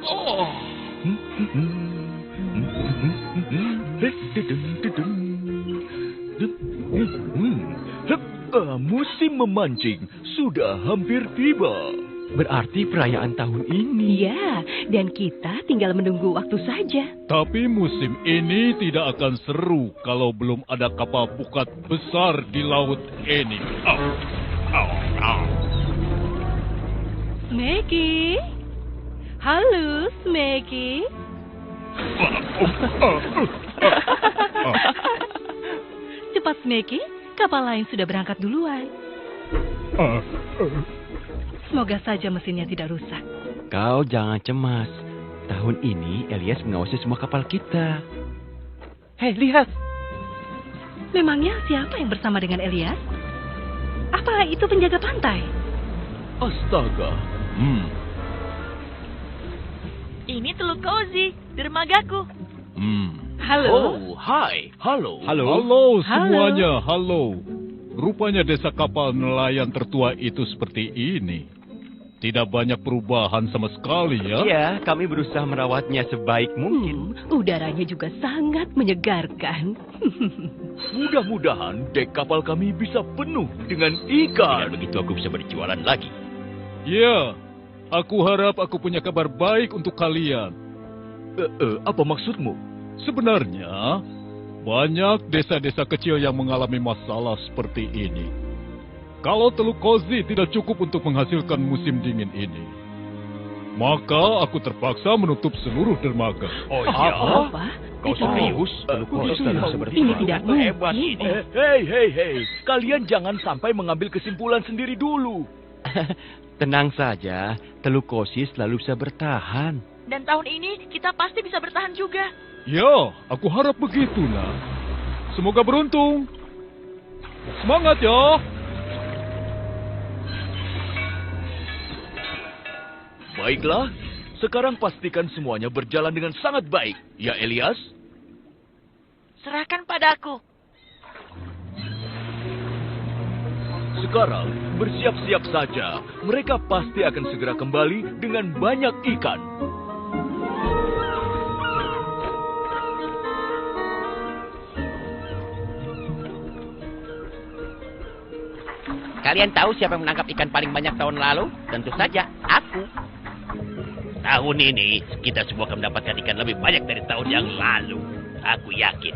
Oh. Musim memancing sudah hampir tiba. Berarti perayaan tahun ini. Ya, dan kita tinggal menunggu waktu saja. Tapi musim ini tidak akan seru kalau belum ada kapal pukat besar di laut ini. Smeggy? Halo, Smeggy? Cepat, Smeggy. Kapal lain sudah berangkat duluan. Semoga saja mesinnya tidak rusak. Kau jangan cemas. Tahun ini Elias mengawasi semua kapal kita. Hei, lihat. Memangnya siapa yang bersama dengan Elias? Apa itu penjaga pantai? Astaga. Ini Teluk Cozy, dermagaku. Halo. Oh, hai. Halo. Halo semuanya, halo. Rupanya desa kapal nelayan tertua itu seperti ini. Tidak banyak perubahan sama sekali ya. Iya, kami berusaha merawatnya sebaik mungkin. Udaranya juga sangat menyegarkan. Mudah-mudahan dek kapal kami bisa penuh dengan ikan. Dengan begitu aku bisa berjualan lagi. Ya, aku harap aku punya kabar baik untuk kalian. Apa maksudmu? Sebenarnya, banyak desa-desa kecil yang mengalami masalah seperti ini. Kalau Teluk Cozy tidak cukup untuk menghasilkan musim dingin ini, maka aku terpaksa menutup seluruh dermaga. Oh iya? Apa? Kau serius? Teluk Cozy tidak bisa berjualan. Ini tidak Hebat mungkin. ini. Hei. Kalian jangan sampai mengambil kesimpulan sendiri dulu. Tenang saja, Teluk Cozy selalu bisa bertahan. Dan tahun ini kita pasti bisa bertahan juga. Ya, aku harap begitu, nak. Semoga beruntung. Semangat ya! Baiklah, sekarang pastikan semuanya berjalan dengan sangat baik. Ya, Elias? Serahkan padaku. Sekarang, bersiap-siap saja. Mereka pasti akan segera kembali dengan banyak ikan. Kalian tahu siapa yang menangkap ikan paling banyak tahun lalu? Tentu saja, aku. Tahun ini kita semua akan mendapatkan ikan lebih banyak dari tahun yang lalu. Aku yakin.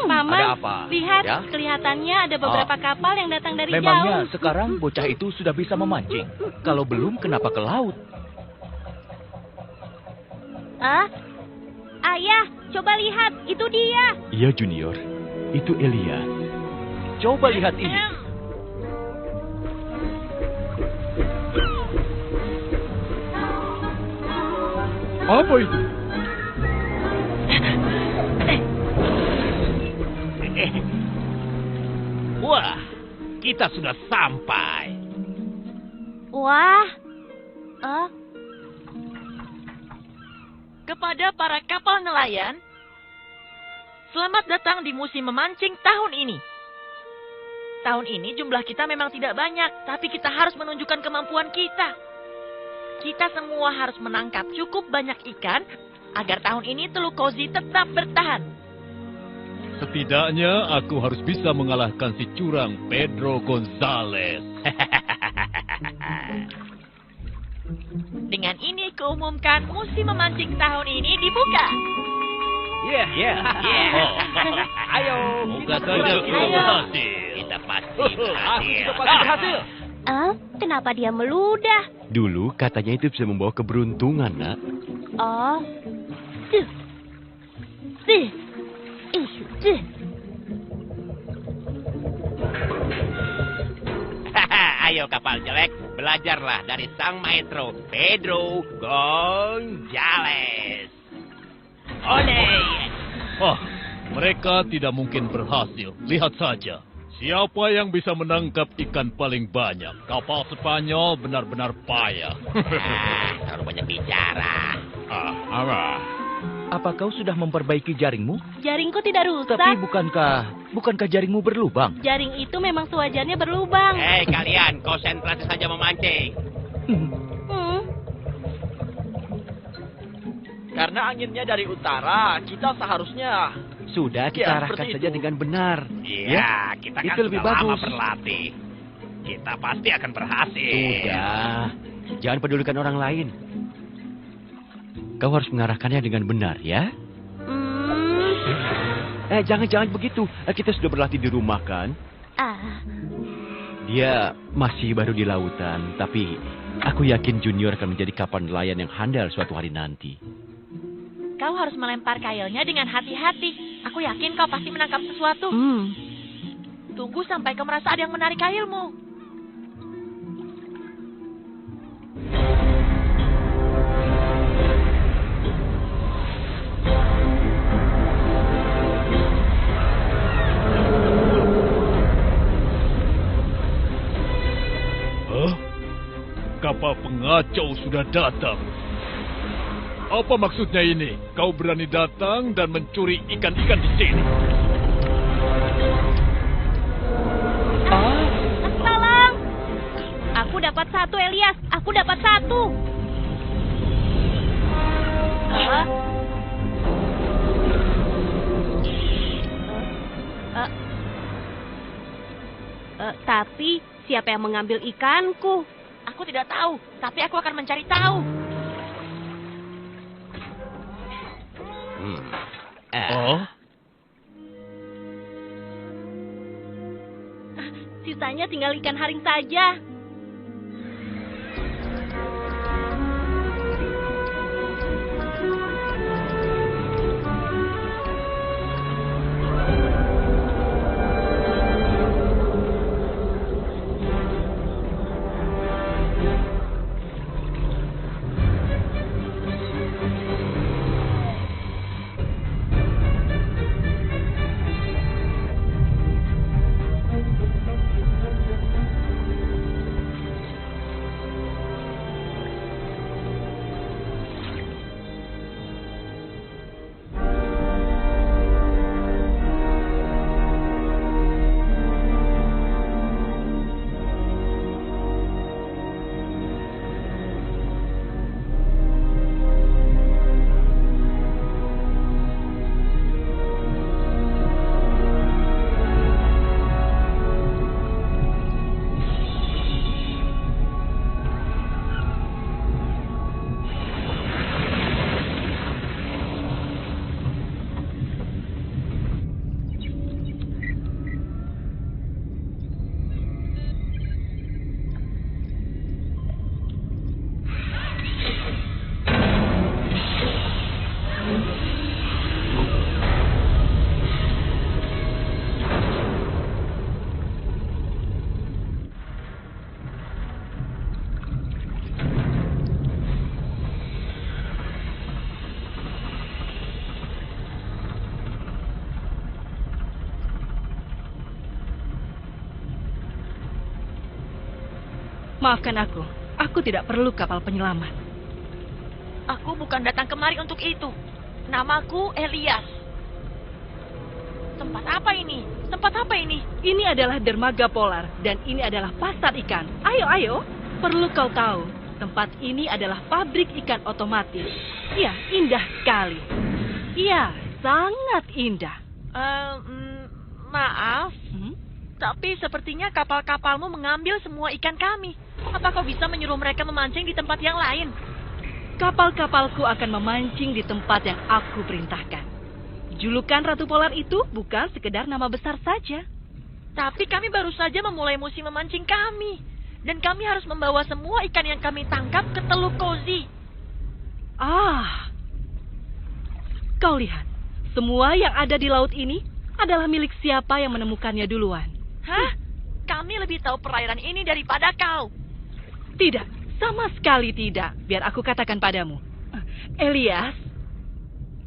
Mama, Ada apa? lihat, Ya? kelihatannya ada beberapa kapal yang datang dari Memangnya jauh. sekarang bocah itu sudah bisa memancing. Kalau belum, kenapa ke laut? Ayah, coba lihat, itu dia. Iya, Junior. Itu Elias. Coba lihat ini. Apa itu? Wah, kita sudah sampai. Wah. Kepada para kapal nelayan, selamat datang di musim memancing tahun ini. Tahun ini jumlah kita memang tidak banyak, tapi kita harus menunjukkan kemampuan kita. Kita semua harus menangkap cukup banyak ikan agar tahun ini Teluk Cozy tetap bertahan. Setidaknya aku harus bisa mengalahkan si curang Pedro Gonzales. Dengan ini keumumkan musim memancing tahun ini dibuka. Ayo, Moga saja kita Ayo. berhasil. kita pasti berhasil. berhasil. Kenapa dia meludah? Dulu katanya itu bisa membawa keberuntungan, nak. Oh. Ayo kapal jelek, belajarlah dari sang maestro Pedro Gonzales. Ole! Oh, mereka tidak mungkin berhasil. Lihat saja. Siapa yang bisa menangkap ikan paling banyak? Kapal Spanyol benar-benar payah. Terlalu banyak bicara. Apa kau sudah memperbaiki jaringmu? Jaringku tidak rusak. Tapi bukankah jaringmu berlubang? Jaring itu memang sewajarnya berlubang. Hei kalian, konsentrasi saja memancing. Karena anginnya dari utara, kita seharusnya... Sudah, kita Ya, arahkan seperti saja itu. dengan benar. Iya, kita kan Itu lebih sudah lama bagus. berlatih. Kita pasti akan berhasil. Sudah, jangan pedulikan orang lain. Kau harus mengarahkannya dengan benar, ya? Jangan begitu. Kita sudah berlatih di rumah, kan? Dia masih baru di lautan, tapi aku yakin Junior akan menjadi kapal nelayan yang handal suatu hari nanti. Kau harus melempar kailnya dengan hati-hati. Aku yakin kau pasti menangkap sesuatu. Tunggu sampai kau merasa ada yang menarik kailmu. Hah? Kapal pengacau sudah datang. Apa maksudnya ini? Kau berani datang dan mencuri ikan-ikan di sini? Tolong! Aku dapat satu, Elias. Aku dapat satu. Tapi siapa yang mengambil ikanku? Aku tidak tahu, tapi aku akan mencari tahu. Oh? Sisanya tinggal ikan haring saja. Maafkan aku. Aku tidak perlu kapal penyelamat. Aku bukan datang kemari untuk itu. Namaku Elias. Tempat apa ini? Tempat apa ini? Ini adalah dermaga polar dan ini adalah pasar ikan. Ayo. Perlu kau tahu, tempat ini adalah pabrik ikan otomatis. Iya, indah sekali. Iya, sangat indah. Maaf, tapi sepertinya kapal-kapalmu mengambil semua ikan kami. Apa kau bisa menyuruh mereka memancing di tempat yang lain? Kapal-kapalku akan memancing di tempat yang aku perintahkan. Julukan Ratu Polar itu bukan sekedar nama besar saja. Tapi kami baru saja memulai musim memancing kami. Dan kami harus membawa semua ikan yang kami tangkap ke Teluk Kozi. Kau lihat, semua yang ada di laut ini adalah milik siapa yang menemukannya duluan. Hah? Kami lebih tahu perairan ini daripada kau. Tidak, sama sekali tidak. Biar aku katakan padamu. Elias,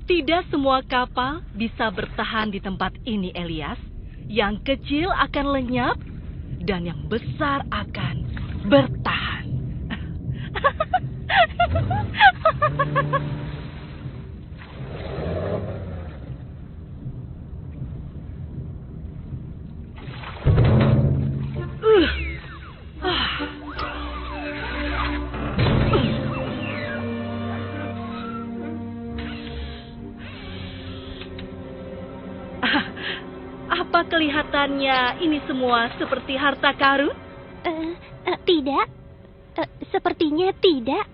tidak semua kapal bisa bertahan di tempat ini, Elias. Yang kecil akan lenyap dan yang besar akan bertahan. kelihatannya ini semua seperti harta karun? Tidak. Sepertinya tidak.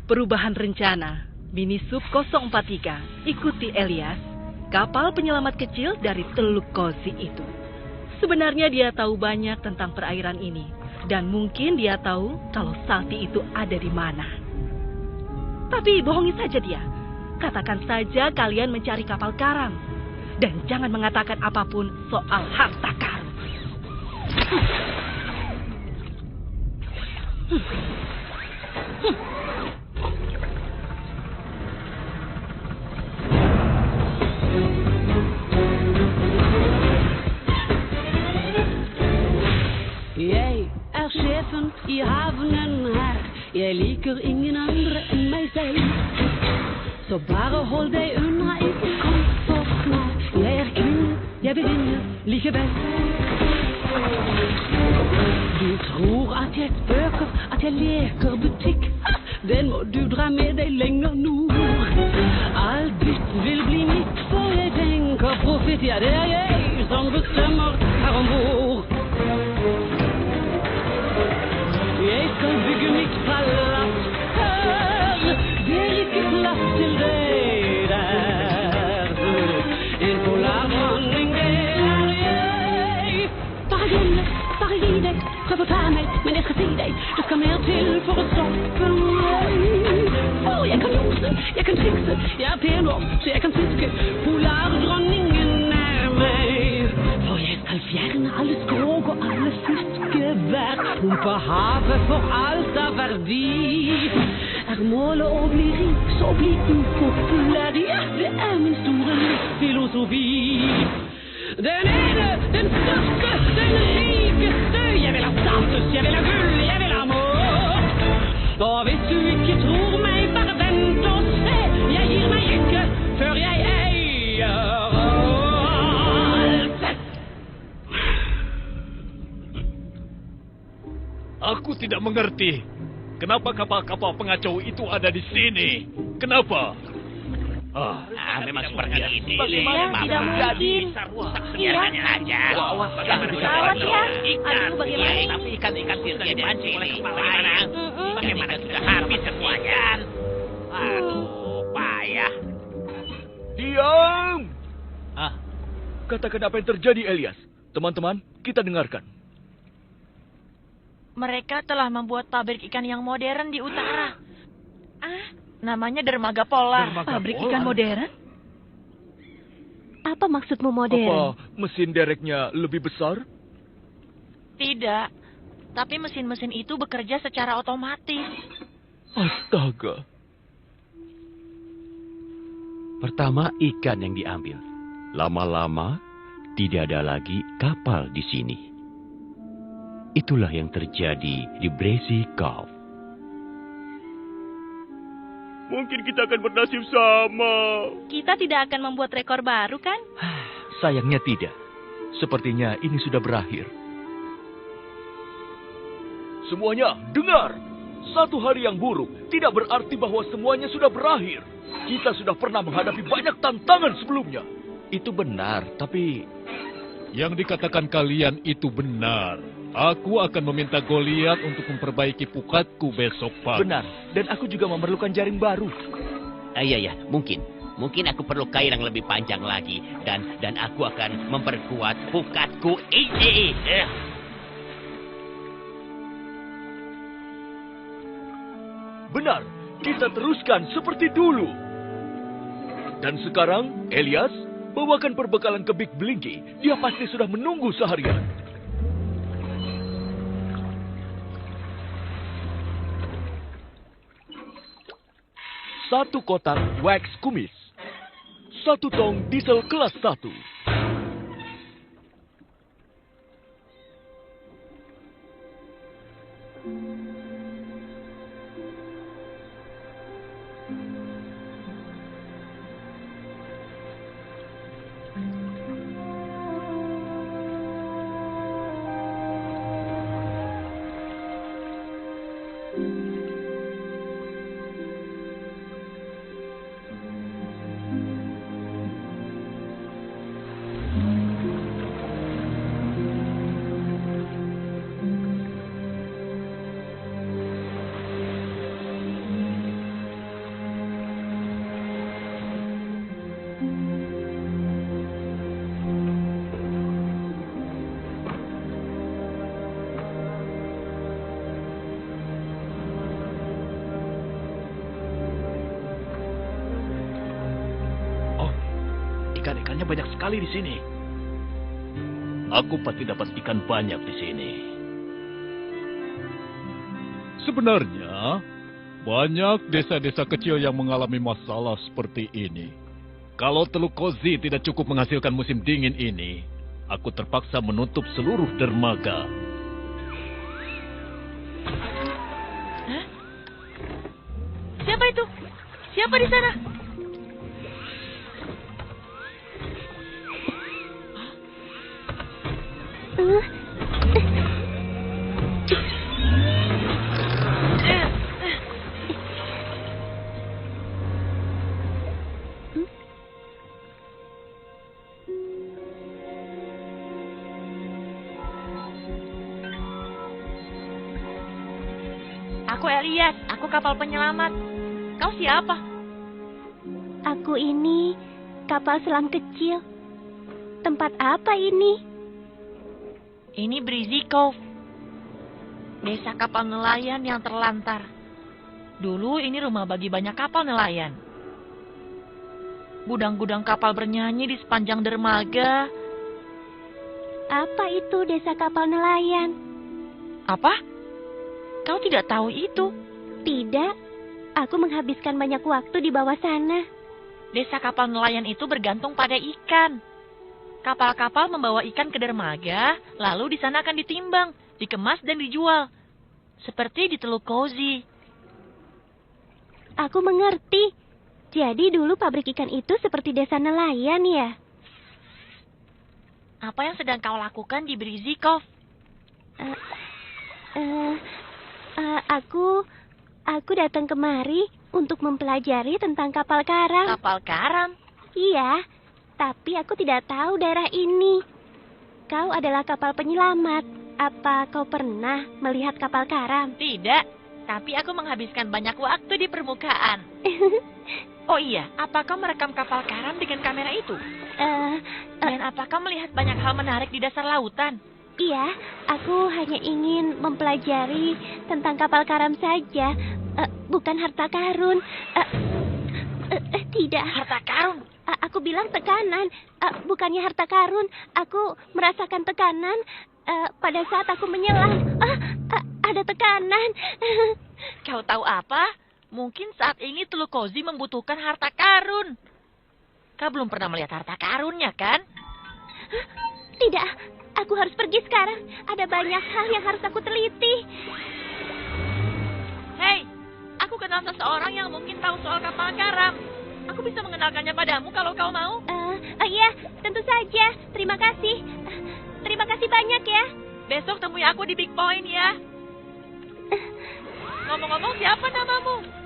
Perubahan rencana. Minisub 043. Ikuti Elias, kapal penyelamat kecil dari Teluk Kozi itu. Sebenarnya dia tahu banyak tentang perairan ini. Dan mungkin dia tahu kalau Salty itu ada di mana. Tapi bohongi saja dia. Katakan saja kalian mencari kapal karam. Dan jangan mengatakan apapun soal harta karun. Jeg sjefen i havnen her. Jeg liker ingen andre enn meg selv. Så bare hold deg unna, ikke kom for nær. Jeg kvinne, jeg vil vinne likevel. Du tror at jeg spøker, at jeg leker butikk. Den må du dra med deg lenger nord. Alt bytt vil bli mitt, for jeg tenker profitt. Ja, det jeg som bestemmer her ombord. Jeg skal bygge mitt palass her. Det ikke plass til deg der. En polardronning, det jeg. Bare gi deg. Prøv å ta meg, men jeg skal si deg. Det skal mer til for å stoppe meg. For jeg kan jose, jeg kan trikse. Jeg pen nok, så jeg kan fiske. Polardronningen meg. For jeg skal fjerne alle skrog og alle fiskevær. Pumpe havet for alt av verdi. Målet å bli rik, så bli upopulær. Ja, det min store livsfilosofi. Den ene, den største, den rikeste. Jeg vil ha status, jeg vil ha gull, jeg vil ha mål. Og hvis du ikke tror meg, bare vent og se. Jeg gir meg ikke før jeg eier alt. Aku tidak mengerti. Kenapa kapal-kapal pengacau itu ada di sini? Kenapa? Memang seperti ini. Iya, tidak mungkin. Biarkannya aja. Pesawat ya. Aduh, bagaimana? Tapi ikan-ikan sirnya dipancing oleh kepala mana? Bagaimana sudah habis semuanya? Aduh, payah. Diam! Katakan apa yang terjadi, Elias. Teman-teman, kita dengarkan. Mereka telah membuat pabrik ikan yang modern di utara. Namanya Dermaga Polar. Pabrik ikan modern? Apa maksudmu modern? Apa mesin dereknya lebih besar? Tidak. Tapi mesin-mesin itu bekerja secara otomatis. Astaga. Pertama ikan yang diambil. Lama-lama tidak ada lagi kapal di sini. Itulah yang terjadi di Brazy Cove. Mungkin kita akan bernasib sama. Kita tidak akan membuat rekor baru, kan? Sayangnya tidak. Sepertinya ini sudah berakhir. Semuanya, dengar. Satu hari yang buruk tidak berarti bahwa semuanya sudah berakhir. Kita sudah pernah menghadapi banyak tantangan sebelumnya. Itu benar, tapi Yang dikatakan kalian itu benar. Aku akan meminta Goliat untuk memperbaiki pukatku besok pagi. Benar, dan aku juga memerlukan jaring baru. Iya, mungkin. Mungkin aku perlu kail yang lebih panjang lagi. Dan aku akan memperkuat pukatku ini. Benar, kita teruskan seperti dulu. Dan sekarang, Elias, bawakan perbekalan ke Big Blinky. Dia pasti sudah menunggu seharian. Satu kotak wax kumis. 1 tong diesel kelas 1. banyak sekali di sini. Aku pasti dapat ikan banyak di sini. Sebenarnya, banyak desa-desa kecil yang mengalami masalah seperti ini. Kalau Teluk Kozi tidak cukup menghasilkan musim dingin ini, aku terpaksa menutup seluruh dermaga. Hah? Siapa itu? Siapa di sana? Aku Elias, aku kapal penyelamat. Kau siapa? Aku ini kapal selam kecil. Tempat apa ini? Ini Breezy Cove. Desa kapal nelayan yang terlantar. Dulu ini rumah bagi banyak kapal nelayan. Gudang-gudang kapal bernyanyi di sepanjang dermaga. Apa itu desa kapal nelayan? Apa? Kau tidak tahu itu? Tidak. Aku menghabiskan banyak waktu di bawah sana. Desa kapal nelayan itu bergantung pada ikan. Kapal-kapal membawa ikan ke dermaga, lalu di sana akan ditimbang, dikemas dan dijual. Seperti di Teluk Kozi. Aku mengerti. Jadi dulu pabrik ikan itu seperti desa nelayan ya? Apa yang sedang kau lakukan di Breezy Cove? Aku datang kemari untuk mempelajari tentang kapal karam. Kapal karam? Iya, tapi aku tidak tahu daerah ini. Kau adalah kapal penyelamat. Apa kau pernah melihat kapal karam? Tidak, tapi aku menghabiskan banyak waktu di permukaan. Oh iya, apa kau merekam kapal karam dengan kamera itu? Dan apakah melihat banyak hal menarik di dasar lautan? Iya, aku hanya ingin mempelajari tentang kapal karam saja, bukan harta karun. Tidak. Harta karun? Aku bilang tekanan, bukannya harta karun. Aku merasakan tekanan pada saat aku menyelam. Ada tekanan. Kau tahu apa? Mungkin saat ini Teluk Kozi membutuhkan harta karun. Kau belum pernah melihat harta karunnya, kan? Tidak, aku harus pergi sekarang. Ada banyak hal yang harus aku teliti. Hei, aku kenal seseorang yang mungkin tahu soal kapal karam. Aku bisa mengenalkannya padamu kalau kau mau. Iya, tentu saja. Terima kasih. Terima kasih banyak ya. Besok temui aku di Big Point ya. Ngomong-ngomong, siapa namamu?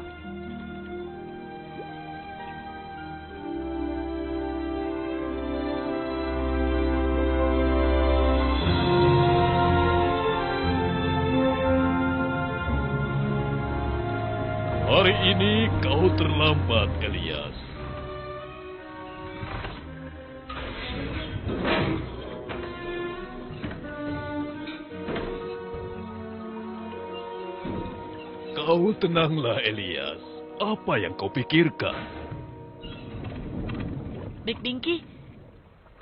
Hari ini kau terlambat, Elias. Kau tenanglah, Elias. Apa yang kau pikirkan? Big Binky,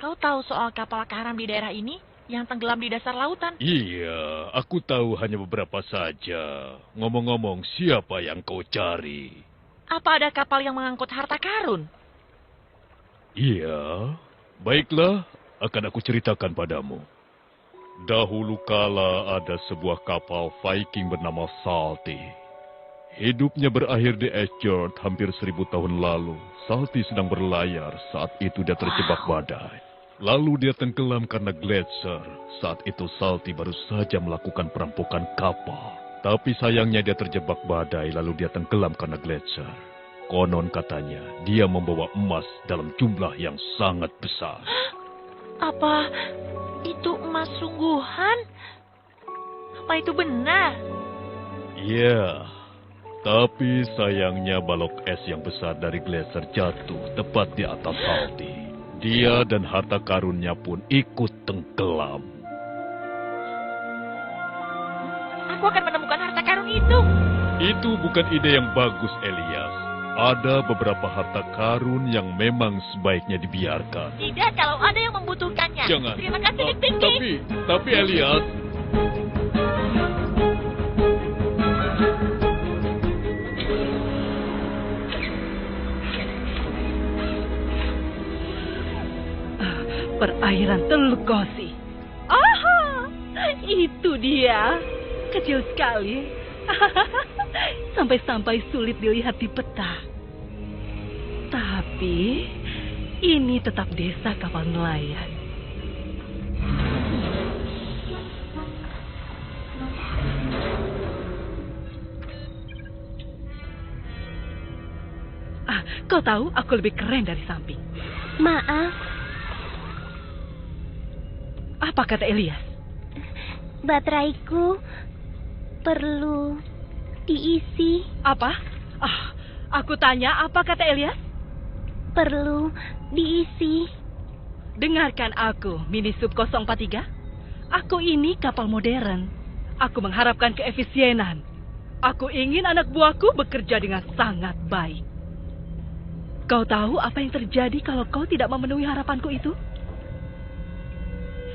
kau tahu soal kapal karam di daerah ini yang tenggelam di dasar lautan? Iya, aku tahu hanya beberapa saja. Ngomong-ngomong, siapa yang kau cari? Apa ada kapal yang mengangkut harta karun? Iya, baiklah, akan aku ceritakan padamu. Dahulu kala ada sebuah kapal Viking bernama Salty. Hidupnya berakhir di Esjord hampir 1000 tahun lalu. Salty sedang berlayar, saat itu dia terjebak badai. Lalu dia tenggelam karena gletser. Saat itu Salty baru saja melakukan perampokan kapal. Tapi sayangnya dia terjebak badai lalu dia tenggelam karena gletser. Konon katanya dia membawa emas dalam jumlah yang sangat besar. Apa itu emas sungguhan? Apa itu benar? Iya, tapi sayangnya balok es yang besar dari gletser jatuh tepat di atas Salty. Dia dan harta karunnya pun ikut tenggelam. Aku akan menemukan harta karun itu. Itu bukan ide yang bagus, Elias. Ada beberapa harta karun yang memang sebaiknya dibiarkan. Tidak kalau ada yang membutuhkannya. Jangan. Terima kasih, Big Blinky. Tapi Elias, Perairan Teluk Kosi. Aha, itu dia. Kecil sekali. Sampai-sampai sulit dilihat di peta. Tapi ini tetap desa kapal nelayan. Kau tahu aku lebih keren dari samping. Maaf, Apa kata Elias? bateraiku perlu diisi. Apa? Aku tanya apa kata Elias? Perlu diisi. Dengarkan aku, Mini Sub 043. Aku ini kapal modern. Aku mengharapkan keefisienan. Aku ingin anak buahku bekerja dengan sangat baik. Kau tahu apa yang terjadi kalau kau tidak memenuhi harapanku itu?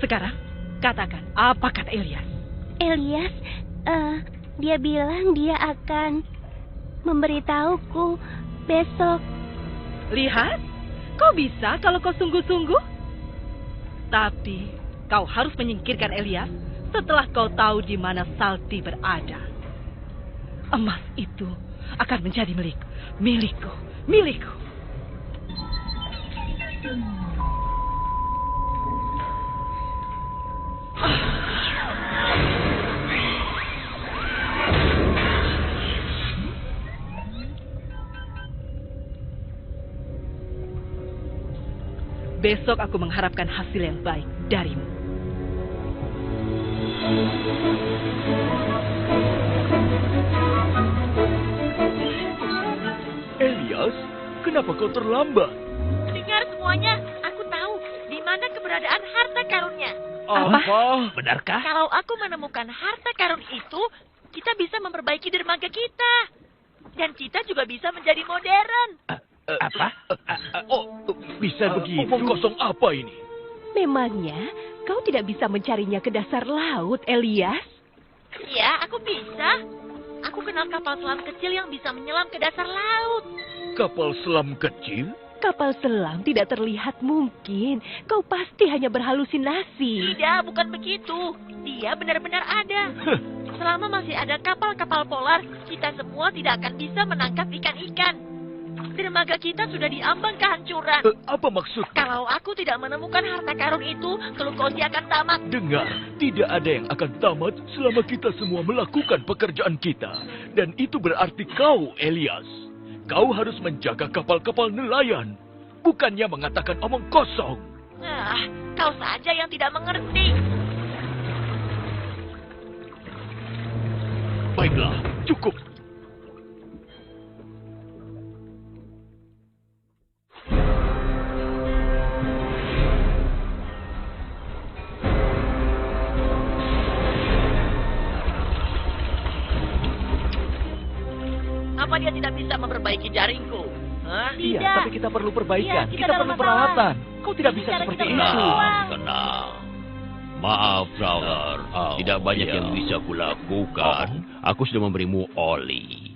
Sekarang, katakan, apa kata Elias? Elias, dia bilang dia akan memberitahuku besok. Lihat, kau bisa kalau kau sungguh-sungguh. Tapi, kau harus menyingkirkan Elias setelah kau tahu di mana Salty berada. Emas itu akan menjadi milikku. Besok aku mengharapkan hasil yang baik darimu. Elias, kenapa kau terlambat? Dengar semuanya, aku tahu di mana keberadaan harta karunnya. Apa? Benarkah? Kalau aku menemukan harta karun itu, kita bisa memperbaiki dermaga kita. Dan kita juga bisa menjadi modern. Apa? Bisa begitu? Omong kosong apa ini? Memangnya kau tidak bisa mencarinya ke dasar laut, Elias? Ya, aku bisa. Aku kenal kapal selam kecil yang bisa menyelam ke dasar laut. Kapal selam kecil? Kapal selam tidak terlihat mungkin. Kau pasti hanya berhalusinasi. Tidak, bukan begitu. Dia benar-benar ada. Selama masih ada kapal-kapal polar, kita semua tidak akan bisa menangkap ikan-ikan. Dermaga kita sudah diambang kehancuran. Apa maksud? Kalau aku tidak menemukan harta karun itu, Teluk Kosi akan tamat. Dengar, tidak ada yang akan tamat selama kita semua melakukan pekerjaan kita. Dan itu berarti kau, Elias. Kau harus menjaga kapal-kapal nelayan. Bukannya mengatakan omong kosong. Kau saja yang tidak mengerti. Baiklah, cukup. Apa dia tidak bisa memperbaiki jaringku? Hah? Iya, tapi kita perlu perbaikan. Iya, kita perlu peralatan. Kau tidak bisa seperti itu. Tenang. Maaf, brother. Tidak banyak yang bisa kulakukan. Aku sudah memberimu oli.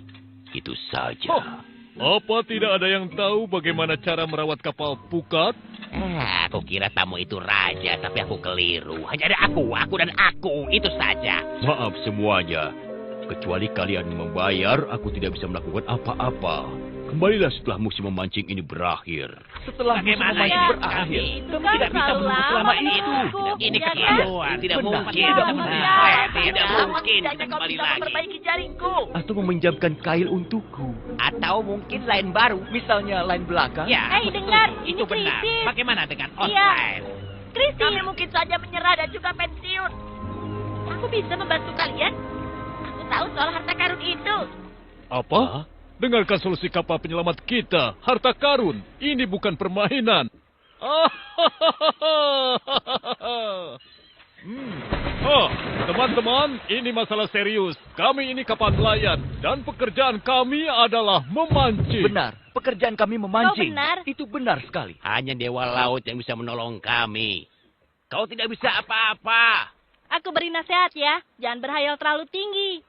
Itu saja. Apa tidak ada yang tahu bagaimana cara merawat kapal pukat? Aku kira tamu itu raja, tapi aku keliru. Hanya ada aku dan aku. Itu saja. Maaf semuanya. Kecuali kalian membayar, aku tidak bisa melakukan apa-apa. Kembalilah setelah musim memancing ini berakhir. Setelah musim memancing berakhir, kamu tidak bisa menunggu selama itu. Ini kekeliruan. Tidak mungkin. Tidak mungkin kita kembali lagi. Memperbaiki jaringku. Atau meminjamkan kail untukku. Atau mungkin lain baru. Misalnya lain belakang. Ya, Hei, dengar. itu Ini benar. krisis. Bagaimana dengan Iya. offline? Kami mungkin saja menyerah dan juga pensiun. Aku bisa membantu kalian. Aku tahu soal harta karun itu. Apa? Dengarkan solusi kapal penyelamat kita. Harta karun. Ini bukan permainan. Oh, teman-teman, ini masalah serius. Kami ini kapal nelayan dan pekerjaan kami adalah memancing. Benar, pekerjaan kami memancing. Kau benar. Itu benar sekali. Hanya dewa laut yang bisa menolong kami. Kau tidak bisa apa-apa. Aku beri nasihat ya, jangan berhayal terlalu tinggi.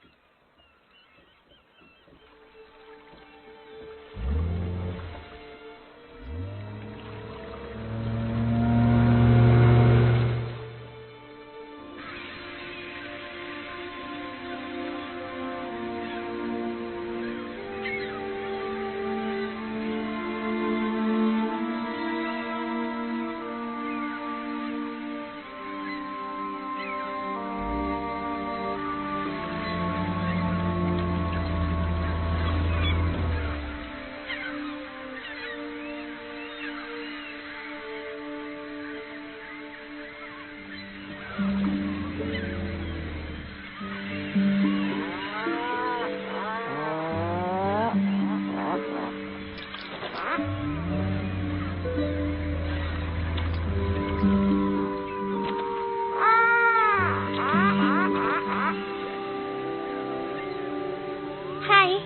Hai,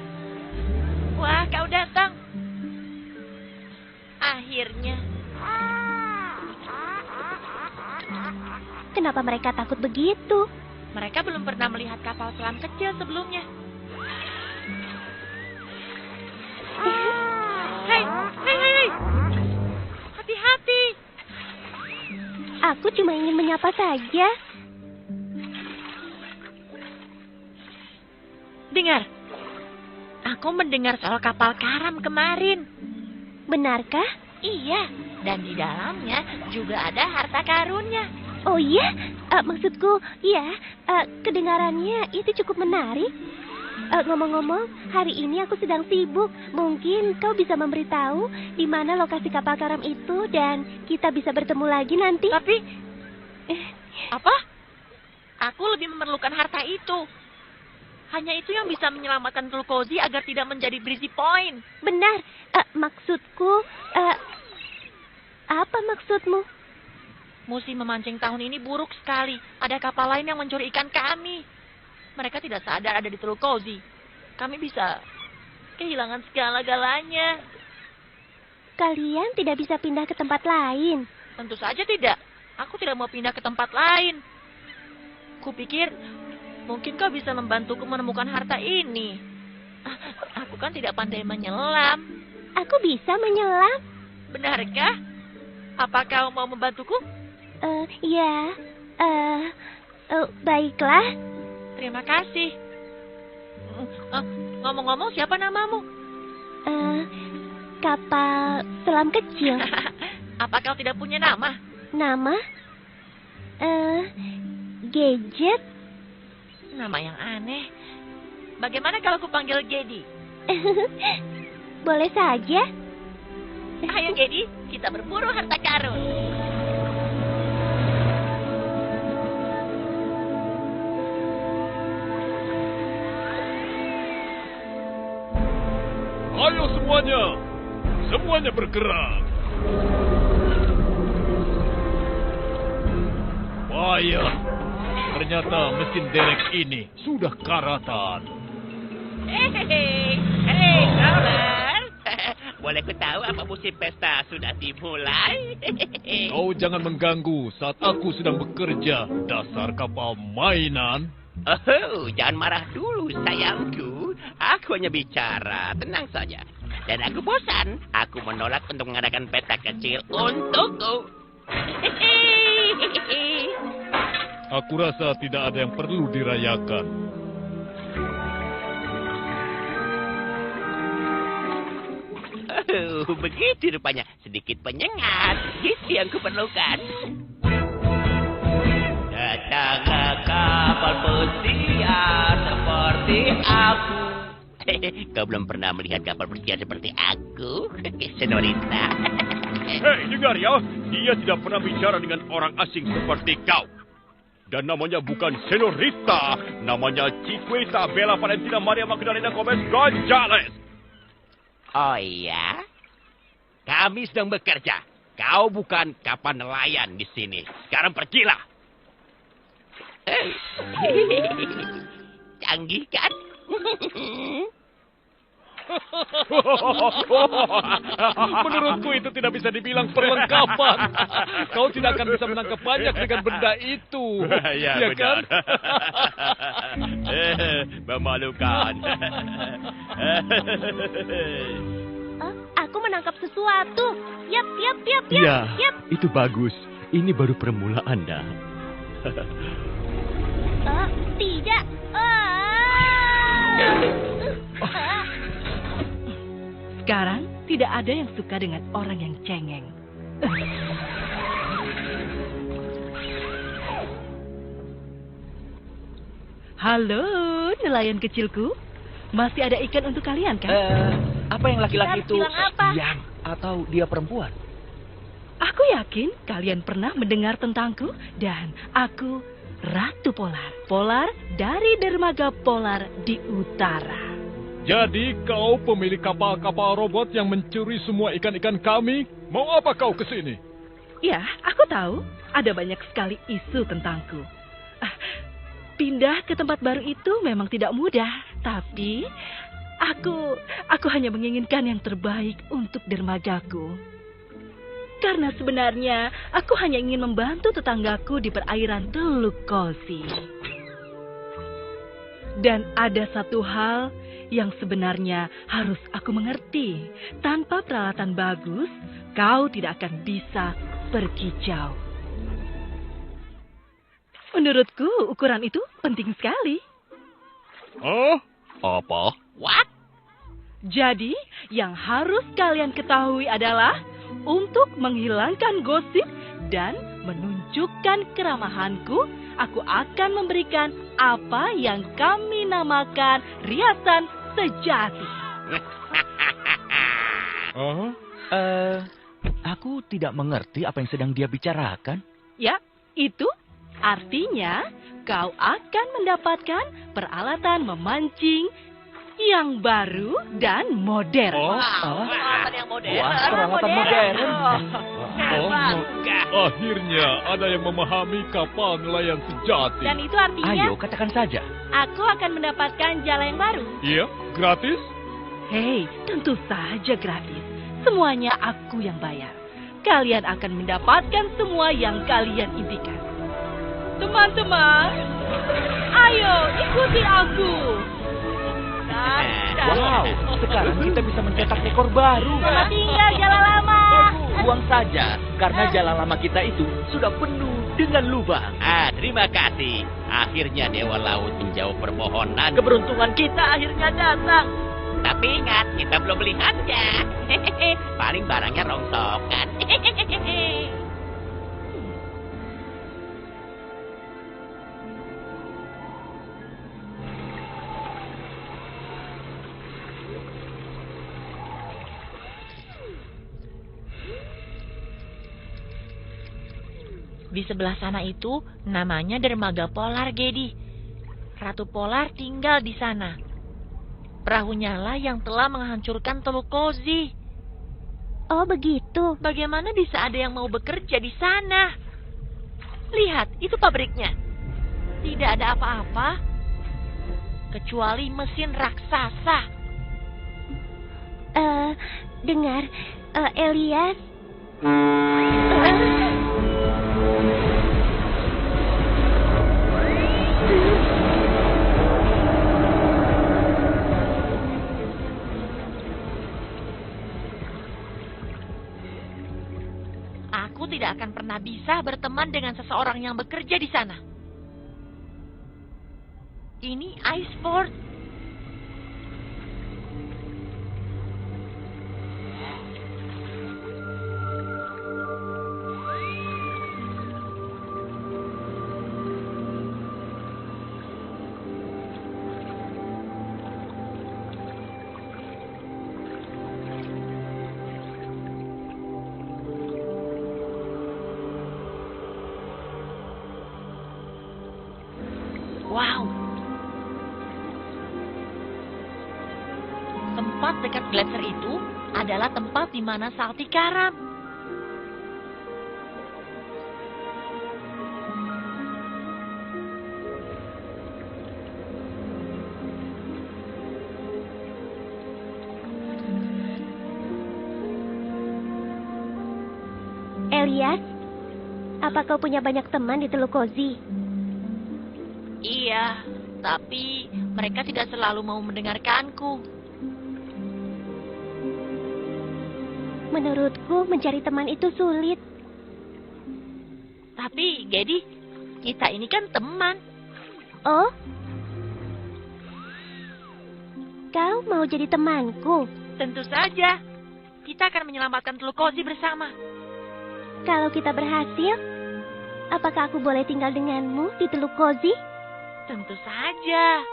Wah, kau datang. Akhirnya. kenapa mereka takut begitu? Mereka belum pernah melihat kapal selam kecil sebelumnya. Hei, hei, hei, hei. Hati-hati. Aku cuma ingin menyapa saja. Dengar. Aku mendengar soal kapal karam kemarin. Benarkah? Iya, dan di dalamnya juga ada harta karunnya. Oh iya, maksudku, iya, kedengarannya itu cukup menarik. Ngomong-ngomong, hari ini aku sedang sibuk. Mungkin kau bisa memberitahu di mana lokasi kapal karam itu dan kita bisa bertemu lagi nanti. Tapi, apa? Aku lebih memerlukan harta itu. Hanya itu yang bisa menyelamatkan Tulkozi agar tidak menjadi Breezy Point. Benar, maksudku, apa maksudmu? Musim memancing tahun ini buruk sekali. Ada kapal lain yang mencuri ikan kami. Mereka tidak sadar ada di Tulkozi. Kami bisa kehilangan segala-galanya. Kalian tidak bisa pindah ke tempat lain. Tentu saja tidak. Aku tidak mau pindah ke tempat lain. Kupikir mungkin kau bisa membantuku menemukan harta ini. Aku kan tidak pandai menyelam. Aku bisa menyelam. Benarkah? Apa kau mau membantuku? Ya, baiklah. Terima kasih. Ngomong-ngomong, siapa namamu? Kapal selam kecil. Apa kau tidak punya nama? Nama? Gadget. Nama yang aneh. Bagaimana kalau kupanggil Gedi? Boleh saja. Ayo Gedi, kita berburu harta karun. Ayo semuanya. Semuanya bergerak. Payah. Ternyata mesin derek ini sudah karatan. Hei, Growler. Boleh ku tahu apa musim pesta sudah dimulai? Kau jangan mengganggu saat aku sedang bekerja, dasar kapal mainan. Oh, jangan marah dulu, sayangku. Aku hanya bicara, tenang saja. Dan aku bosan. Aku menolak untuk mengadakan pesta kecil untukku. Aku rasa tidak ada yang perlu dirayakan. Oh, begitu rupanya. Sedikit penyengat. Itu yang kuperlukan. Datanglah kapal pesiar seperti aku. Kau belum pernah melihat kapal pesiar seperti aku, Senorita. Hei, dengar ya. Dia tidak pernah bicara dengan orang asing seperti kau. Dan namanya bukan Senorita. Namanya Chiquita Bella Valentina Maria Magdalena Gomez Gonzales. Oh iya? Kami sedang bekerja. Kau bukan kapal nelayan di sini. Sekarang pergilah. Canggih kan? Menurutku itu tidak bisa dibilang perlengkapan. Kau tidak akan bisa menangkap banyak dengan benda itu. Ya, Iya benar. kan? Memalukan. Aku menangkap sesuatu. Yap. Iya, Yap. itu bagus. Ini baru permulaan, dah. Tidak. Sekarang tidak ada yang suka dengan orang yang cengeng. Halo, nelayan kecilku. Masih ada ikan untuk kalian kan? Apa yang laki-laki Kita itu bilang apa? siang atau dia perempuan? Aku yakin kalian pernah mendengar tentangku dan aku Ratu Polar. Polar dari dermaga Polar di utara. Jadi kau pemilik kapal-kapal robot yang mencuri semua ikan-ikan kami? Mau apa kau ke sini? Ya, aku tahu ada banyak sekali isu tentangku. Pindah ke tempat baru itu memang tidak mudah, tapi aku hanya menginginkan yang terbaik untuk dermagaku. Karena sebenarnya aku hanya ingin membantu tetanggaku di perairan Teluk Kozi. Dan ada satu hal yang sebenarnya harus aku mengerti. Tanpa peralatan bagus, kau tidak akan bisa pergi jauh. Menurutku, ukuran itu penting sekali. Apa? What? Jadi, yang harus kalian ketahui adalah untuk menghilangkan gosip dan menunjukkan keramahanku, aku akan memberikan apa yang kami namakan riasan sejati. Aku tidak mengerti apa yang sedang dia bicarakan. Ya, itu artinya kau akan mendapatkan peralatan memancing yang baru dan modern. Peralatan yang modern. Wah, peralatan modern. Akhirnya ada yang memahami kapal nelayan sejati. Dan itu artinya Ayo, katakan saja. aku akan mendapatkan jala yang baru. Iya, gratis? Hei, tentu saja gratis. Semuanya aku yang bayar. Kalian akan mendapatkan semua yang kalian impikan. Teman-teman, ayo ikuti aku. Wow, sekarang kita bisa mencetak rekor baru. Selamat tinggal jala lama. Buang saja, karena jalan lama kita itu sudah penuh dengan lubang. Terima kasih. Akhirnya Dewa Laut menjawab permohonan. Keberuntungan kita akhirnya datang. Tapi ingat, kita belum melihatnya. Paling barangnya rongsokan. Di sebelah sana itu namanya dermaga Polar, Gedi. Ratu Polar tinggal di sana. Perahunya lah yang telah menghancurkan Teluk Kozi. Oh, begitu. Bagaimana bisa ada yang mau bekerja di sana? Lihat, itu pabriknya. Tidak ada apa-apa. Kecuali mesin raksasa. Dengar, Elias. Aku tidak akan pernah bisa berteman dengan seseorang yang bekerja di sana. Ini Iceford. Wow. Tempat dekat gletser itu adalah tempat di mana Salty karam. Elias, apa kau punya banyak teman di Teluk Kozi? Iya, tapi mereka tidak selalu mau mendengarkanku. Menurutku mencari teman itu sulit. Tapi, Gedi, kita ini kan teman. Oh? Kau mau jadi temanku? Tentu saja. Kita akan menyelamatkan Teluk Kozi bersama. Kalau kita berhasil, apakah aku boleh tinggal denganmu di Teluk Kozi? Tentu saja.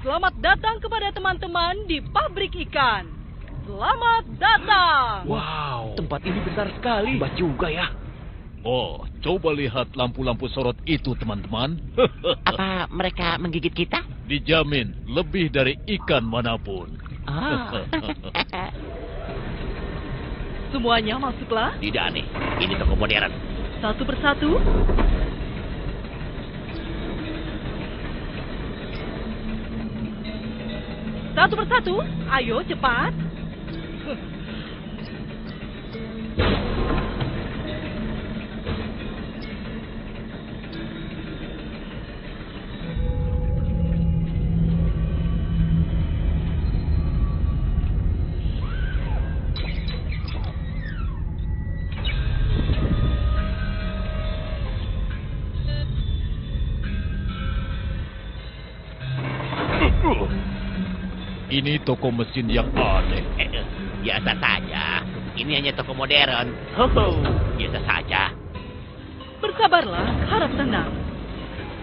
Selamat datang kepada teman-teman di pabrik ikan. Selamat datang. Wow, tempat ini besar sekali. Hebat juga ya. Oh, coba lihat lampu-lampu sorot itu, teman-teman. Apa mereka menggigit kita? Dijamin lebih dari ikan manapun. Ah. Semuanya masuklah. Tidak aneh. Ini toko modern. Satu persatu. Satu persatu. Ayo cepat. Ini toko mesin yang aneh. Biasa saja. Ini hanya toko modern. Ho, biasa saja. Bersabarlah, harap tenang.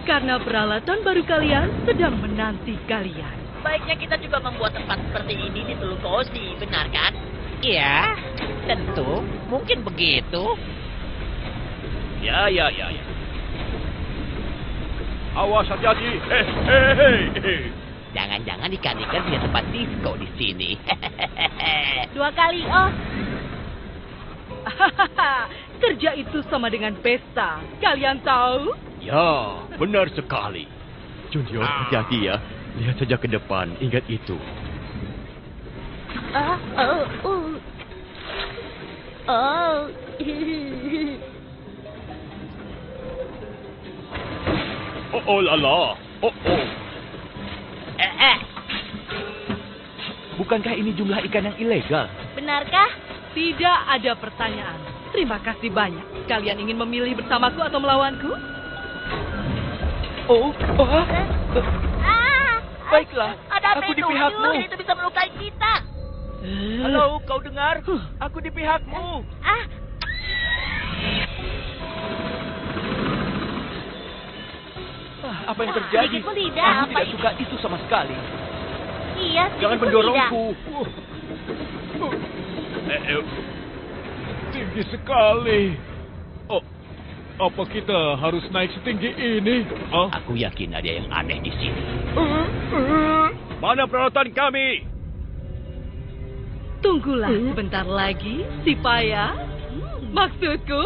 Karena peralatan baru kalian sedang menanti kalian. Baiknya kita juga membuat tempat seperti ini di Teluk Kozi, benar kan? Iya, tentu. Mungkin begitu. Ya. Awas hati-hati. Hei. Jangan-jangan ikan-ikan punya tempat disco di sini. 2 kali, oh. Kerja itu sama dengan pesta. Kalian tahu? Ya, benar sekali. Junior, hati-hati ya. Lihat saja ke depan, ingat itu. Oh. Oh lala. Oh. Bukankah ini jumlah ikan yang ilegal? Benarkah? Tidak ada pertanyaan. Terima kasih banyak. Kalian ingin memilih bersamaku atau melawanku? Baiklah, Ada apa aku di itu? pihakmu. Itu bisa melukai kita. Halo, kau dengar? Aku di pihakmu. Apa yang terjadi? Sedikit pun tidak. Aku Apa tidak suka itu sama sekali. Iya, Jangan sedikit pun tidak. mendorongku. Tinggi sekali. Oh, apa kita harus naik setinggi ini? Aku yakin ada yang aneh di sini. Mana peralatan kami? Tunggulah sebentar lagi, si Paya. Maksudku.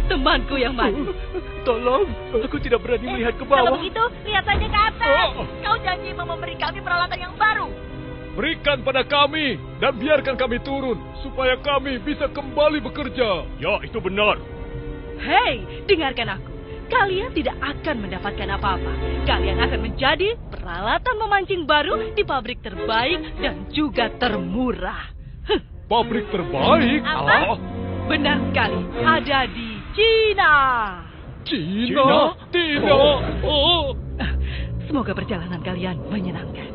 Temanku yang manis. Tolong, aku tidak berani melihat ke Kalau bawah. begitu, lihat saja ke atas. Kau janji mau memberi kami peralatan yang baru. Berikan pada kami dan biarkan kami turun supaya kami bisa kembali bekerja. Ya, itu benar. Hei, dengarkan aku. Kalian tidak akan mendapatkan apa-apa. Kalian akan menjadi peralatan memancing baru di pabrik terbaik dan juga termurah. Pabrik terbaik? Apa? Benar sekali, ada di Cina. Cina? Tidak. Semoga perjalanan kalian menyenangkan.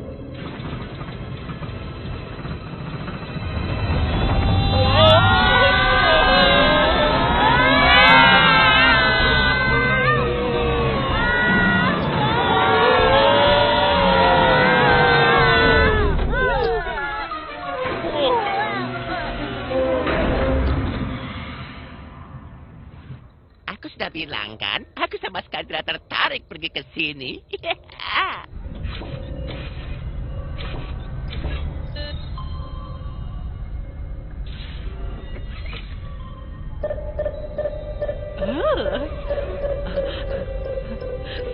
Aku sudah bilang kan, aku sama sekali tidak tertarik pergi ke sini.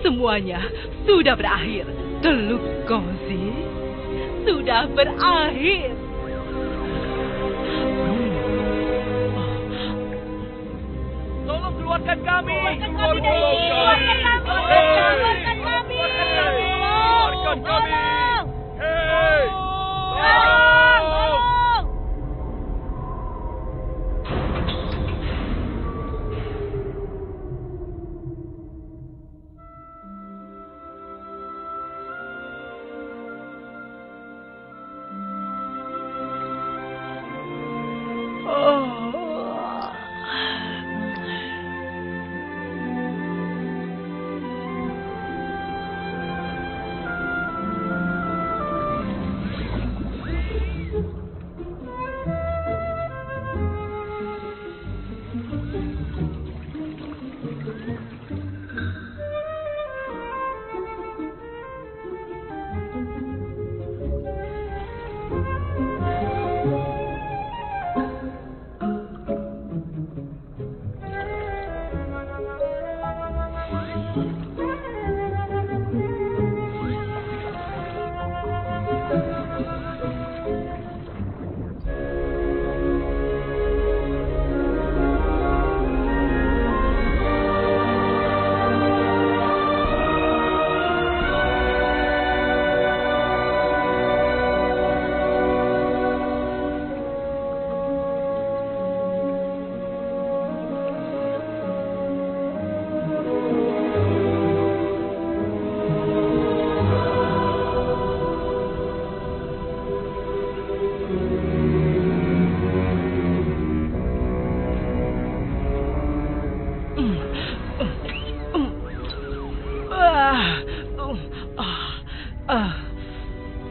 Semuanya sudah berakhir. Teluk Kozi sudah berakhir. Tolong keluarkan kami. Keluarkan kami dari sini. Keluarkan kami. Keluarkan kami. Keluarkan kami. Hei! Tolong.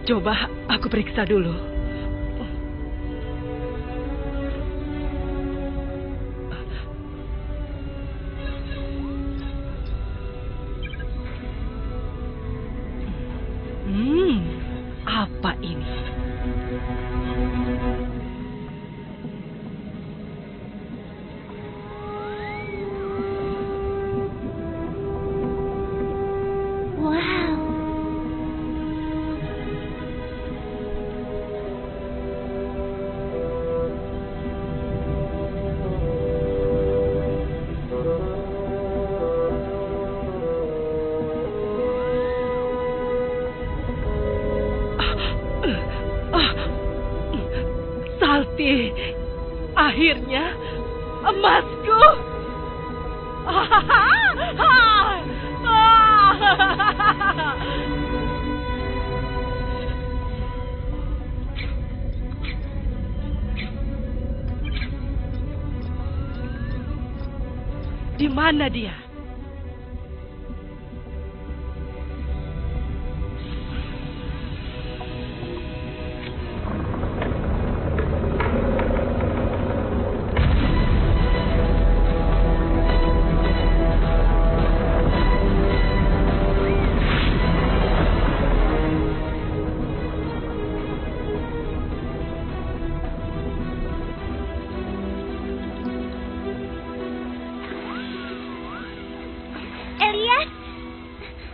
Coba aku periksa dulu. Apa ini? Wah, Sakti, akhirnya emasku. Di mana dia? Elias,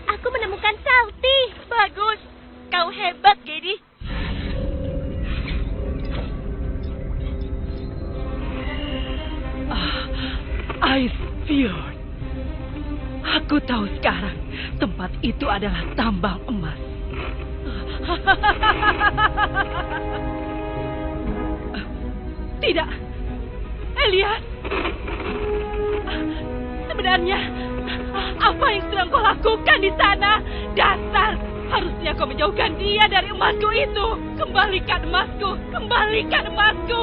aku menemukan Salty. Bagus. Kau hebat, Gedi. Ice Fjord. Aku tahu sekarang tempat itu adalah tambang emas. Tidak, Elias. Sebenarnya apa yang sedang kau lakukan di sana? Dasar, harusnya kau menjauhkan dia dari emasku itu. Kembalikan emasku, kembalikan emasku.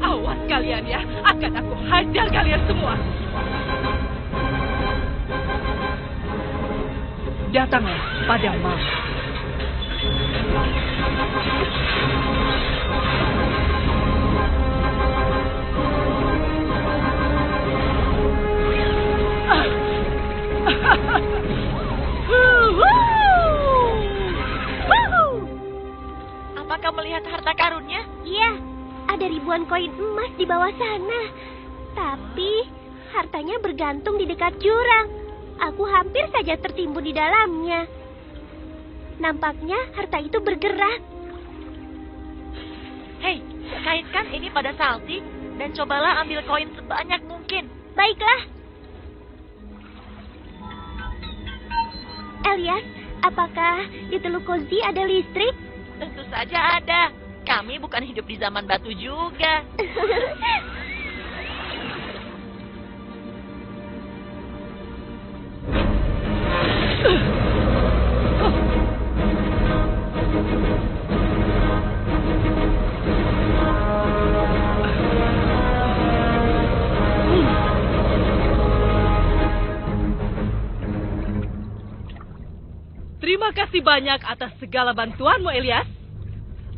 Awas kalian ya, akan aku hajar kalian semua. Datanglah pada malam. Apakah melihat harta karunnya? Iya, ada ribuan koin emas di bawah sana. Tapi hartanya bergantung di dekat jurang. Aku hampir saja tertimbun di dalamnya. Nampaknya harta itu bergerak. Hei, kaitkan ini pada Salty dan cobalah ambil koin sebanyak mungkin. Baiklah. Elias, apakah di Teluk Kozi ada listrik? Tentu saja ada. Kami bukan hidup di zaman batu juga. Terima kasih banyak atas segala bantuanmu, Elias.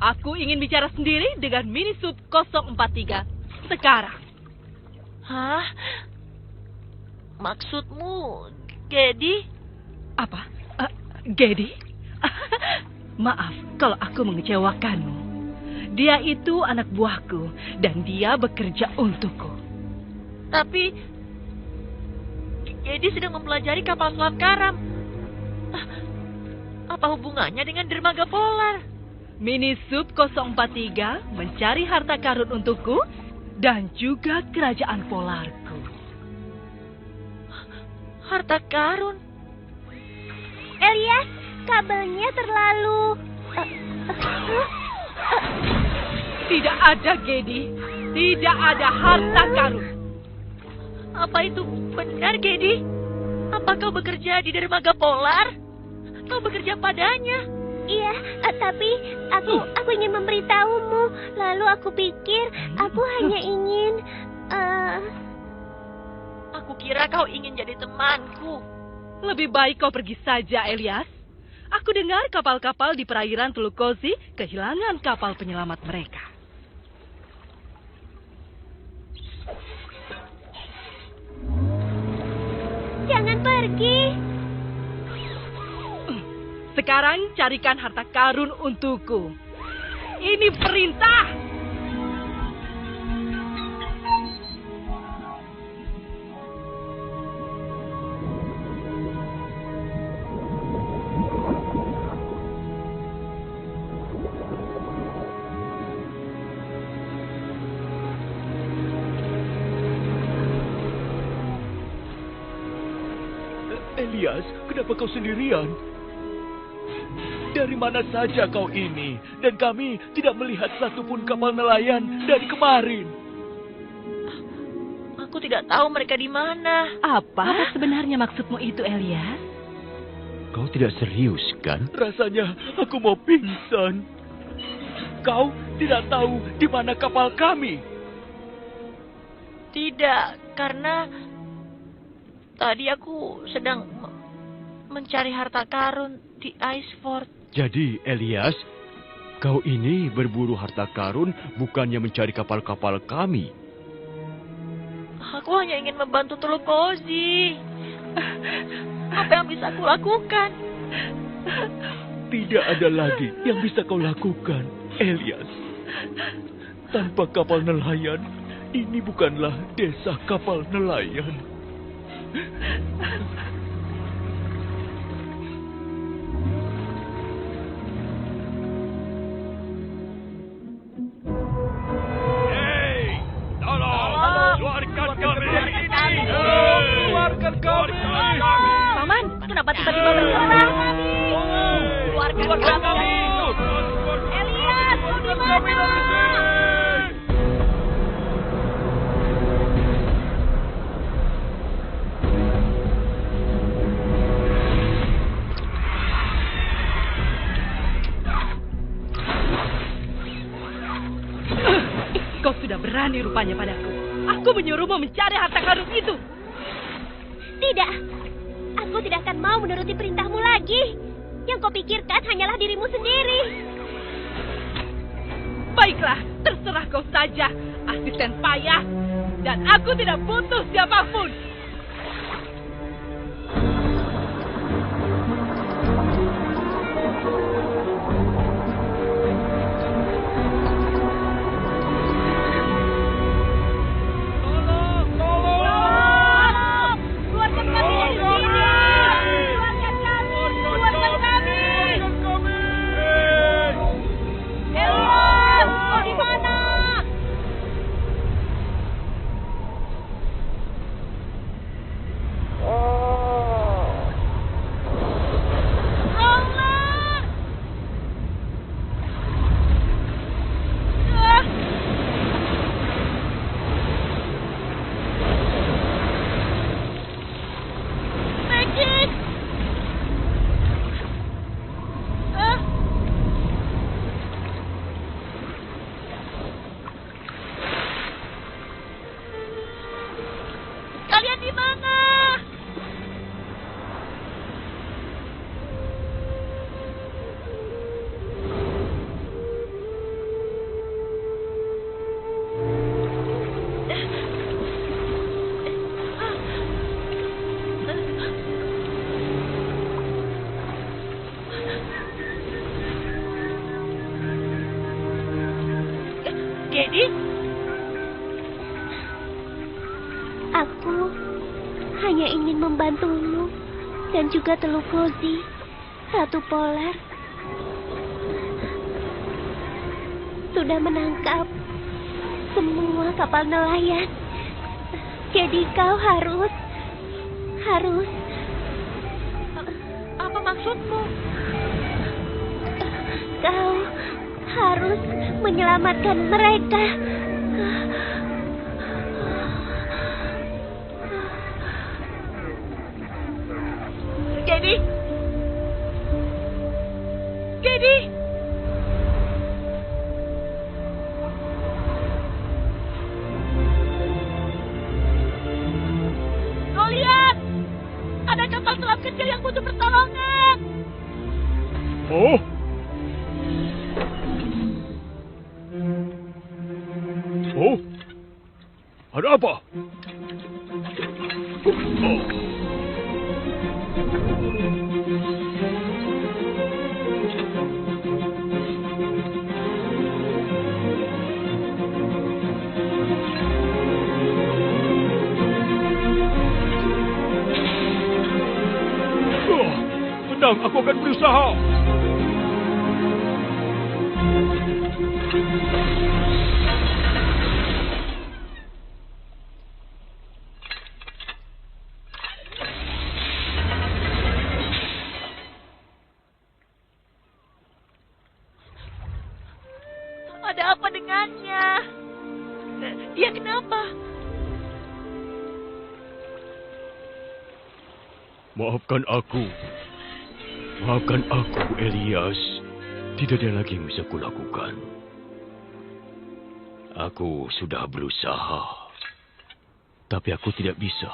Aku ingin bicara sendiri dengan Minisub 043 sekarang. Hah? Maksudmu, Gedi? Apa? Gedi? Maaf kalau aku mengecewakanmu. Dia itu anak buahku dan dia bekerja untukku. Tapi Gedi sedang mempelajari kapal selam karam. Apa hubungannya dengan dermaga polar? Minisub 043 mencari harta karun untukku dan juga kerajaan polarku. Harta karun? Elias, kabelnya terlalu... Tidak ada, Gedi. Tidak ada harta karun. Apa itu benar, Gedi? Apa kau bekerja di dermaga polar? Kau bekerja padanya? Iya, tapi aku ingin memberitahumu. Lalu aku pikir aku hanya ingin... Aku kira kau ingin jadi temanku. Lebih baik kau pergi saja, Elias. Aku dengar kapal-kapal di perairan Teluk Kozi kehilangan kapal penyelamat mereka. Jangan pergi. Sekarang carikan harta karun untukku. Ini perintah. Elias, kenapa kau sendirian? dari mana saja kau ini? Dan kami tidak melihat satupun kapal nelayan dari kemarin. Aku tidak tahu mereka di mana. Apa sebenarnya maksudmu itu, Elias? Kau tidak serius, kan? Rasanya aku mau pingsan. Kau tidak tahu di mana kapal kami? Tidak, karena tadi aku sedang mencari harta karun di Iceford. Jadi, Elias, kau ini berburu harta karun bukannya mencari kapal-kapal kami. Aku hanya ingin membantu Teluk Kozi. Apa yang bisa aku lakukan? Tidak ada lagi yang bisa kau lakukan, Elias. Tanpa kapal nelayan, ini bukanlah desa kapal nelayan. Hei, tolong, keluarkan kami dari sini. Keluarkan kami. Paman, kenapa tiba-tiba bergerak? Keluarkan kami. Elias, kau di mana? Kau sudah berani rupanya padaku. Aku menyuruhmu mencari harta karun itu. Tidak. Aku tidak akan mau menuruti perintahmu lagi. Yang kau pikirkan hanyalah dirimu sendiri. Baiklah, terserah kau saja, asisten payah. Dan aku tidak butuh siapapun. Kalian di mana? Jadi, Aku hanya ingin membantumu dan juga Teluk Kozi, Ratu Polar. Sudah menangkap semua kapal nelayan. Jadi kau harus apa maksudmu? kau harus menyelamatkan mereka. Jadi, kau lihat, ada kapal selam kecil yang butuh pertolongan. Oh, ada apa? Tenang, aku akan berusaha. dengannya. Dia kenapa? Maafkan aku. Maafkan aku, Elias. Tidak ada lagi yang bisa kulakukan. Aku sudah berusaha. Tapi aku tidak bisa.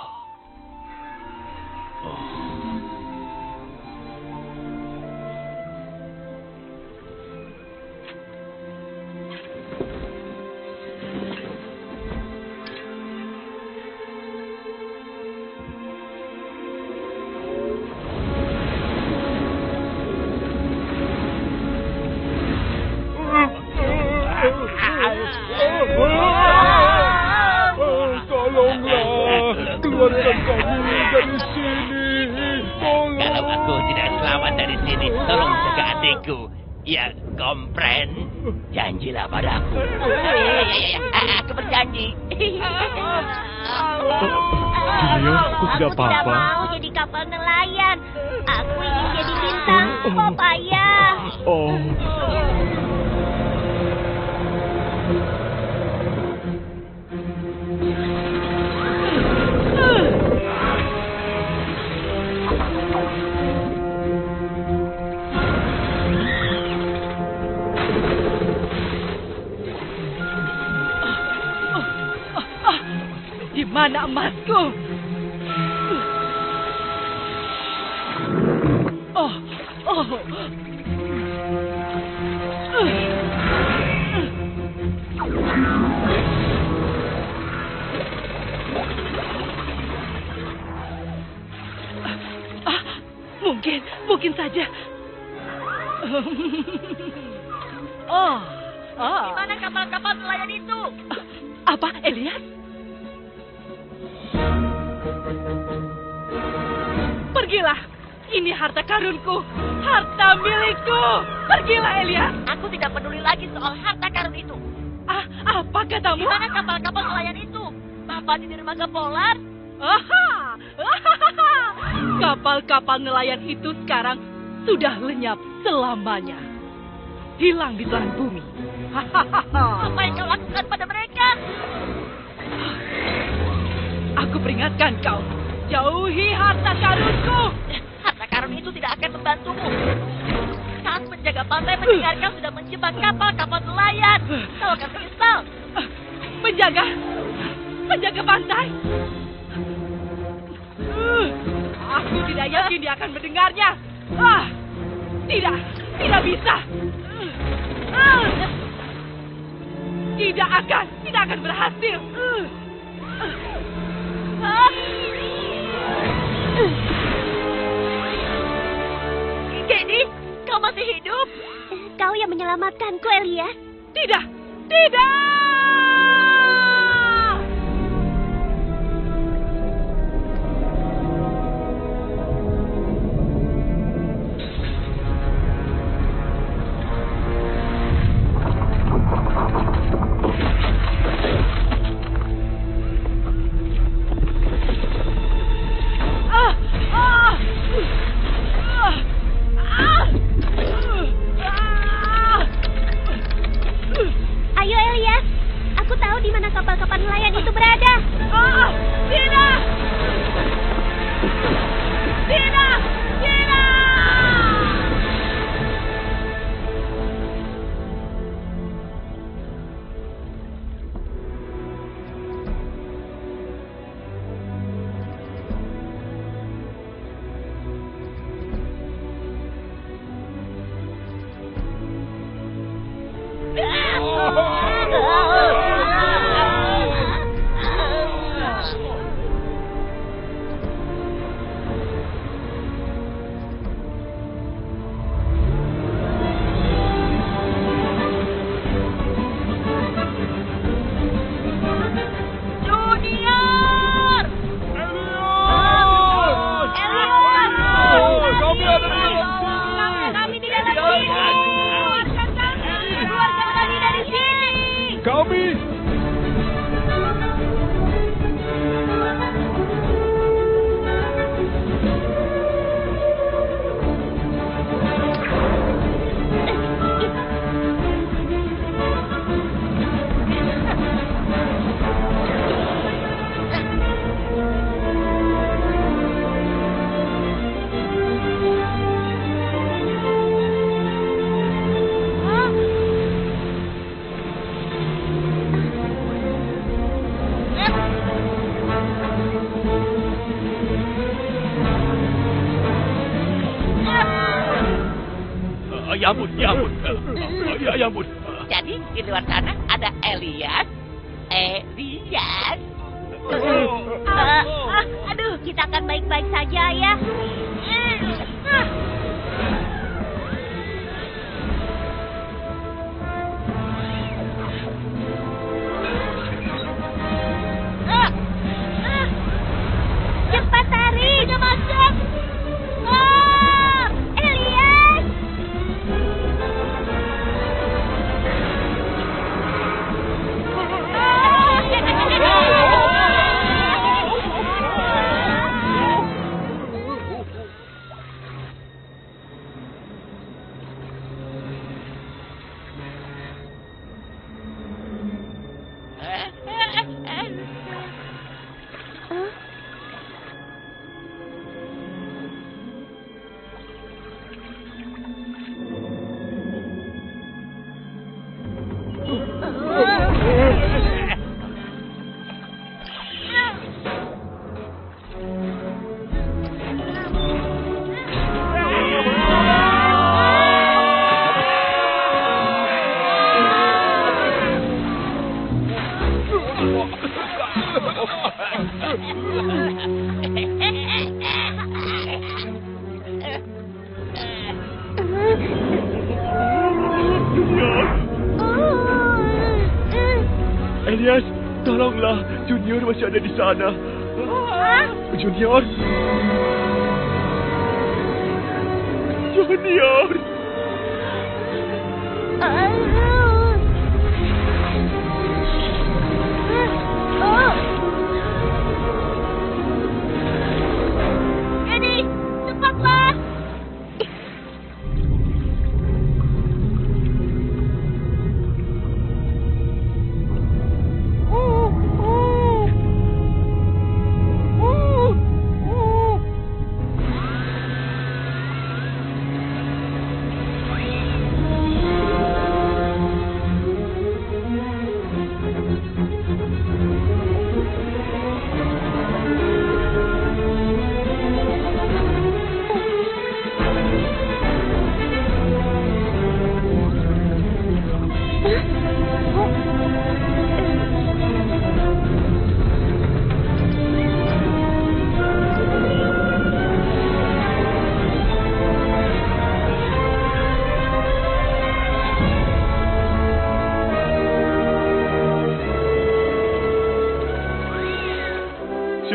Tolonglah, keluarkan kami dari sini. Tolong. Kalau aku tidak selamat dari sini, tolong jaga adikku. Ya, kompren. Janjilah padaku. Ya, aku berjanji. Junior, aku tidak Aku tidak apa-apa. mau jadi kapal nelayan. Aku ingin jadi bintang pop, Ayah. Oh, Di mana emasku? Oh, oh. Mungkin saja. Oh, Di mana kapal-kapal nelayan itu? apa, Elias? Pergilah, ini harta karunku, harta milikku. Pergilah, Elias. Aku tidak peduli lagi soal harta karun itu. Apa Di katamu? mana kapal-kapal nelayan itu? Papa di dermaga Polar? Aha! Kapal-kapal nelayan itu sekarang sudah lenyap selamanya. Hilang di telan bumi. Apa yang kau lakukan pada mereka? Aku peringatkan kau, jauhi harta karunku. Harta karun itu tidak akan membantumu. Saat menjaga pantai mendengar kau sudah menjebak kapal-kapal nelayan. Kau akan menyesal. Menjaga pantai. Aku tidak yakin dia akan mendengarnya. Tidak bisa. Tidak akan berhasil. Kenny, kau masih hidup? Kau yang menyelamatkanku, Elias. Tidak. Ayo, Elias. Aku tahu di mana kapal-kapal nelayan itu berada. Tidak. Junior! Kami ada di dalam Kami di dalam sini. Keluarkan kami. Keluarkan kami dari sini. kami. Ya ampun, ya ampun. Ya ampun. Jadi di luar sana ada Elias. Aduh, kita akan baik-baik saja ya. Cepat tarik. Sudah masuk. Elias. Elias, tolonglah. Junior masih ada di sana. Junior. Junior. Eddie, cepatlah.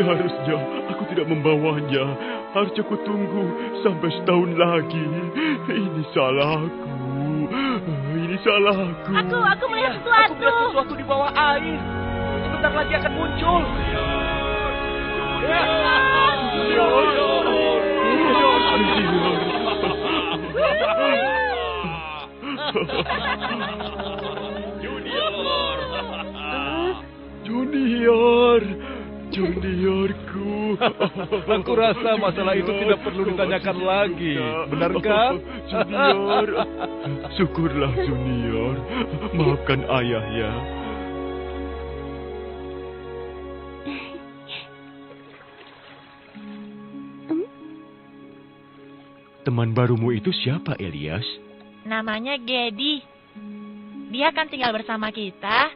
Seharusnya aku tidak membawanya. Harus aku tunggu sampai setahun lagi. Ini salahku. Ini salahku. Aku melihat Aku melihat sesuatu. sesuatu di bawah air. Sebentar lagi akan muncul. Juniorku. Aku rasa masalah itu tidak perlu ditanyakan lagi. Benarkah? Junior. Syukurlah Junior. Maafkan ayah ya. Teman barumu itu siapa, Elias? Namanya Gedi. Dia akan tinggal bersama kita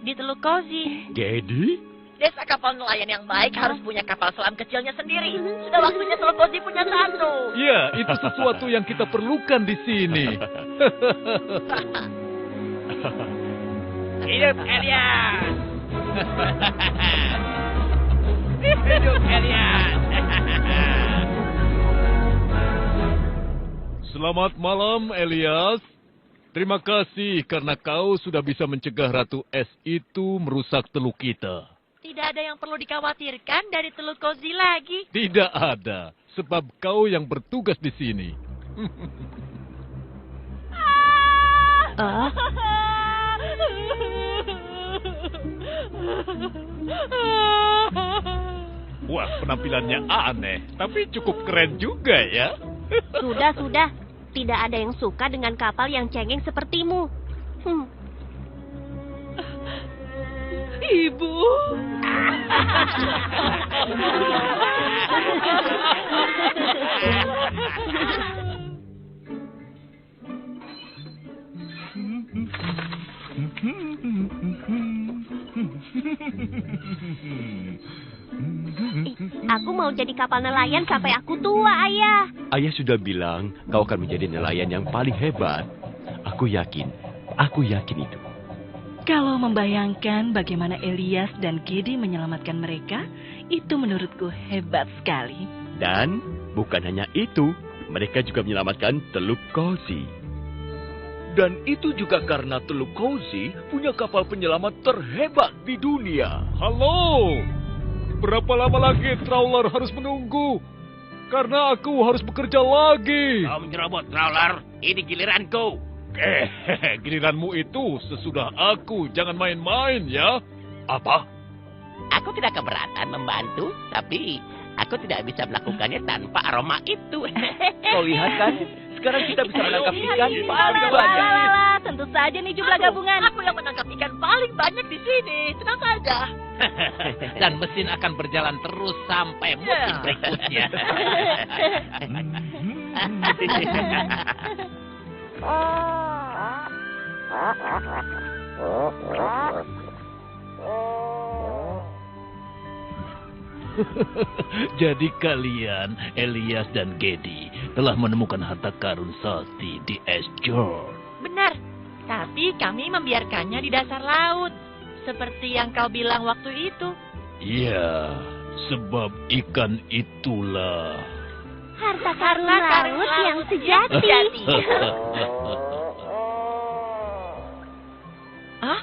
di Teluk Kozi. Gedi? Desa kapal nelayan yang baik harus punya kapal selam kecilnya sendiri. Sudah waktunya Teluk Kozi punya satu. Ya, itu sesuatu yang kita perlukan di sini. Hidup Elias. Hidup Elias. Selamat malam, Elias. Terima kasih karena kau sudah bisa mencegah Ratu Es itu merusak teluk kita. Tidak ada yang perlu dikhawatirkan dari Teluk Kozi lagi. Tidak ada, sebab kau yang bertugas di sini. Wah, penampilannya aneh, tapi cukup keren juga ya. Sudah. Tidak ada yang suka dengan kapal yang cengeng sepertimu. Ibu. Aku mau jadi kapal nelayan sampai aku tua, Ayah. Ayah sudah bilang kau akan menjadi nelayan yang paling hebat. Aku yakin itu. Kalau membayangkan bagaimana Elias dan Gedi menyelamatkan mereka, itu menurutku hebat sekali. Dan bukan hanya itu, mereka juga menyelamatkan Teluk Kozi. Dan itu juga karena Teluk Kozi punya kapal penyelamat terhebat di dunia. Halo! Berapa lama lagi trawler harus menunggu? Karena aku harus bekerja lagi. Kau menyerobot, trawler. Ini giliranku. Giliranmu itu sesudah aku. Jangan main-main ya. Apa? Aku tidak keberatan membantu, tapi aku tidak bisa melakukannya tanpa aroma itu. Kau lihat kan? Sekarang kita bisa menangkap ikan paling banyak. Alah, tentu saja nih jumlah gabungan. Aku yang menangkap ikan paling banyak di sini. Tenang saja. Dan mesin akan berjalan terus sampai musim berikutnya. Jadi kalian, Elias dan Gedi, telah menemukan harta karun sakti di Esjord. Benar. Tapi kami membiarkannya di dasar laut. Seperti yang kau bilang waktu itu. Ya, sebab ikan itulah. Harta karun laut yang sejati. Hah?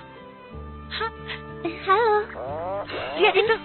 Halo. Lihat itu.